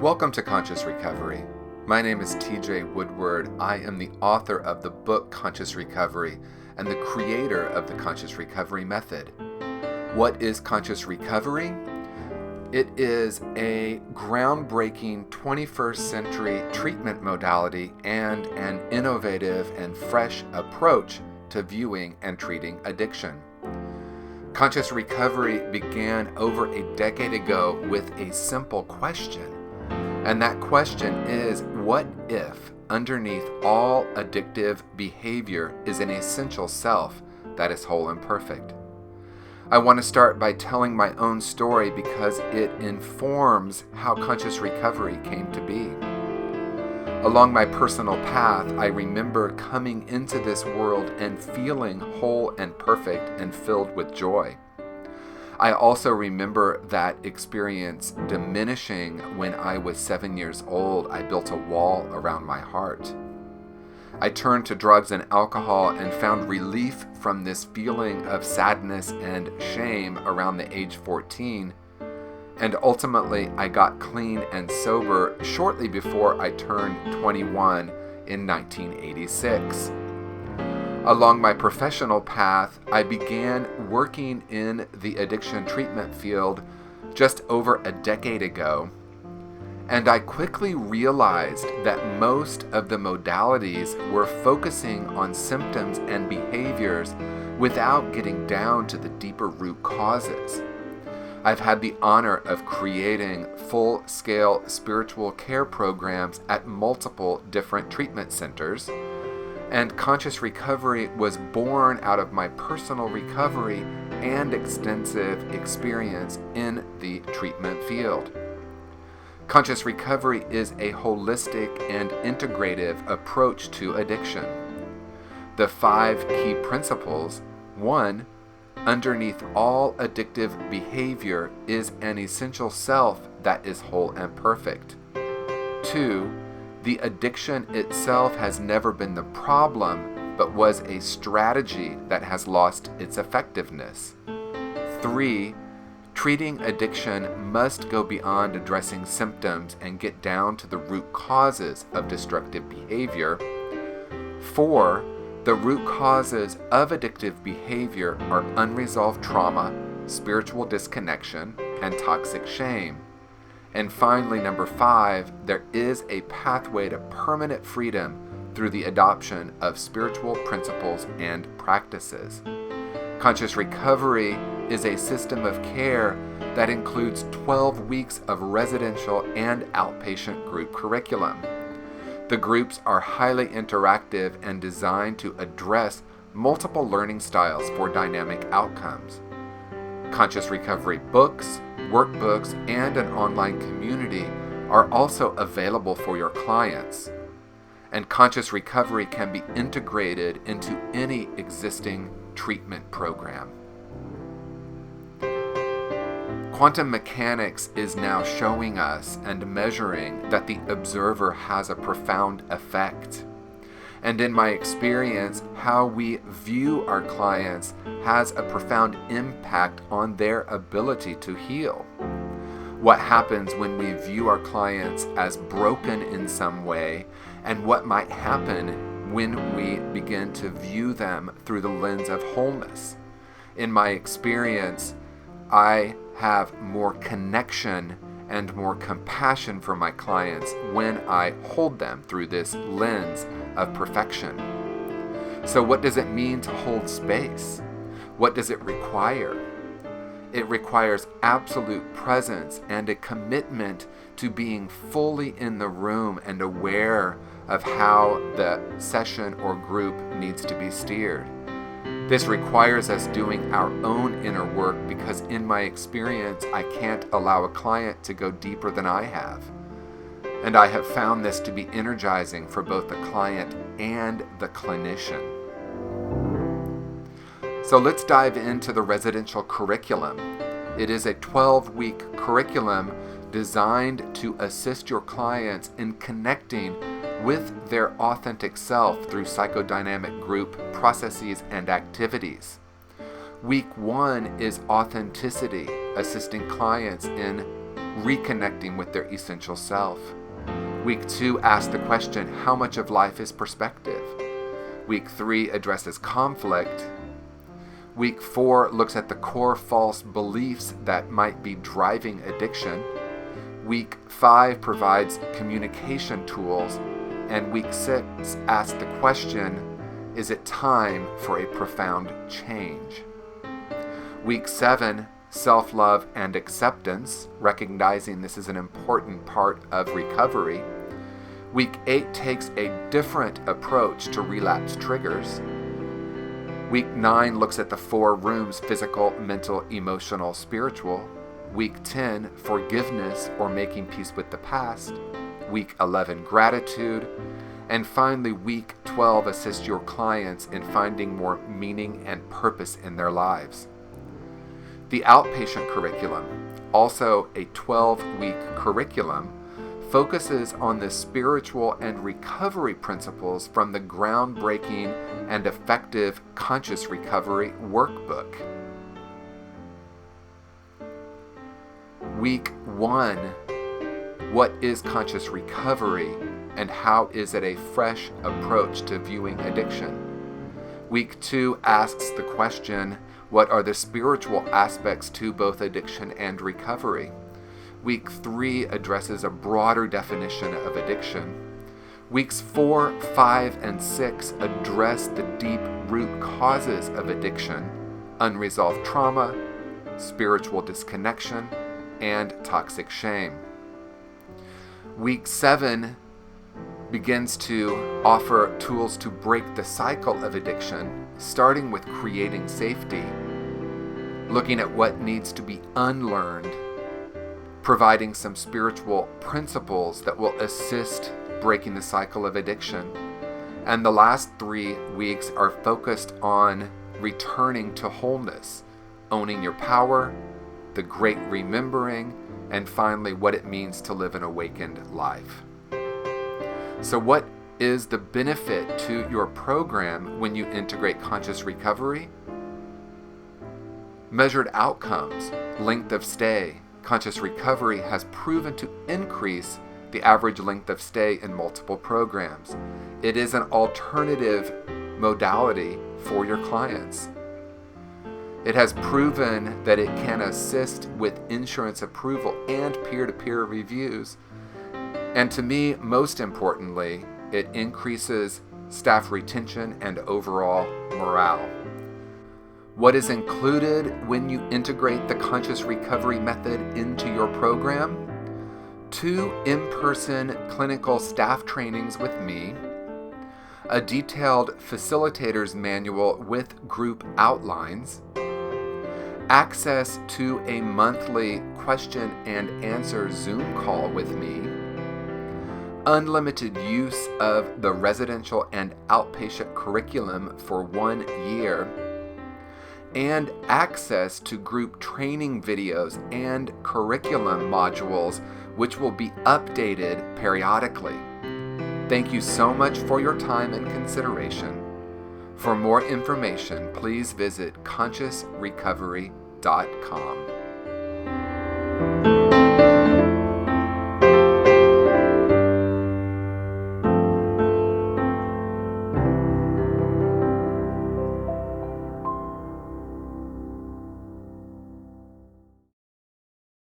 Welcome to Conscious Recovery. My name is TJ Woodward. I am the author of the book Conscious Recovery and the creator of the Conscious Recovery method. What is Conscious Recovery? It is a groundbreaking 21st century treatment modality and an innovative and fresh approach to viewing and treating addiction. Conscious Recovery began over a decade ago with a simple question. And that question is, what if underneath all addictive behavior is an essential self that is whole and perfect? I want to start by telling my own story because it informs how Conscious Recovery came to be. Along my personal path, I remember coming into this world and feeling whole and perfect and filled with joy. I also remember that experience diminishing when I was 7 years old. I built a wall around my heart. I turned to drugs and alcohol and found relief from this feeling of sadness and shame around the age 14. And ultimately, I got clean and sober shortly before I turned 21 in 1986. Along my professional path, I began working in the addiction treatment field just over a decade ago, and I quickly realized that most of the modalities were focusing on symptoms and behaviors without getting down to the deeper root causes. I've had the honor of creating full-scale spiritual care programs at multiple different treatment centers, and Conscious Recovery was born out of my personal recovery and extensive experience in the treatment field. Conscious Recovery is a holistic and integrative approach to addiction. The 5 key principles: 1. Underneath all addictive behavior is an essential self that is whole and perfect. 2. The addiction itself has never been the problem, but was a strategy that has lost its effectiveness. 3. Treating addiction must go beyond addressing symptoms and get down to the root causes of destructive behavior. 4. The root causes of addictive behavior are unresolved trauma, spiritual disconnection, and toxic shame. And finally, number 5, there is a pathway to permanent freedom through the adoption of spiritual principles and practices. Conscious Recovery is a system of care that includes 12 weeks of residential and outpatient group curriculum. The groups are highly interactive and designed to address multiple learning styles for dynamic outcomes. Conscious Recovery books, workbooks, and an online community are also available for your clients. And Conscious Recovery can be integrated into any existing treatment program. Quantum mechanics is now showing us and measuring that the observer has a profound effect. And in my experience, how we view our clients has a profound impact on their ability to heal. What happens when we view our clients as broken in some way, and what might happen when we begin to view them through the lens of wholeness. In my experience, I have more connection and more compassion for my clients when I hold them through this lens of perfection. So what does it mean to hold space? What does it require? It requires absolute presence and a commitment to being fully in the room and aware of how the session or group needs to be steered. This requires us doing our own inner work because in my experience, I can't allow a client to go deeper than I have. And I have found this to be energizing for both the client and the clinician. So let's dive into the residential curriculum. It is a 12-week curriculum designed to assist your clients in connecting with their authentic self through psychodynamic group processes and activities. Week 1 is authenticity, assisting clients in reconnecting with their essential self. Week 2 asks the question, how much of life is perspective? Week 3 addresses conflict. Week 4 looks at the core false beliefs that might be driving addiction. Week 5 provides communication tools. And week 6 asks the question, is it time for a profound change? Week 7, self-love and acceptance, recognizing this is an important part of recovery. Week 8 takes a different approach to relapse triggers. Week 9 looks at the 4 rooms: physical, mental, emotional, spiritual. Week 10, forgiveness or making peace with the past. Week 11, gratitude. And finally, week 12 assists your clients in finding more meaning and purpose in their lives. The outpatient curriculum, also a 12-week curriculum, focuses on the spiritual and recovery principles from the groundbreaking and effective Conscious Recovery Workbook. Week 1, what is conscious recovery and how is it a fresh approach to viewing addiction? Week 2 asks the question, what are the spiritual aspects to both addiction and recovery? Week 3 addresses a broader definition of addiction. Weeks 4, 5, and 6 address the deep root causes of addiction: unresolved trauma, spiritual disconnection, and toxic shame. Week 7 begins to offer tools to break the cycle of addiction, starting with creating safety, looking at what needs to be unlearned, providing some spiritual principles that will assist breaking the cycle of addiction. And the last 3 weeks are focused on returning to wholeness, owning your power, the great remembering, and finally what it means to live an awakened life. So what is the benefit to your program when you integrate conscious recovery? Measured outcomes, length of stay. Conscious recovery has proven to increase the average length of stay in multiple programs. It is an alternative modality for your clients. It has proven that it can assist with insurance approval and peer-to-peer reviews. And to me, most importantly, it increases staff retention and overall morale. What is included when you integrate the Conscious Recovery Method into your program? 2 in-person clinical staff trainings with me, a detailed facilitator's manual with group outlines, access to a monthly question and answer Zoom call with me, unlimited use of the residential and outpatient curriculum for 1 year, and access to group training videos and curriculum modules which will be updated periodically. Thank you so much for your time and consideration. For more information, please visit consciousrecovery.com.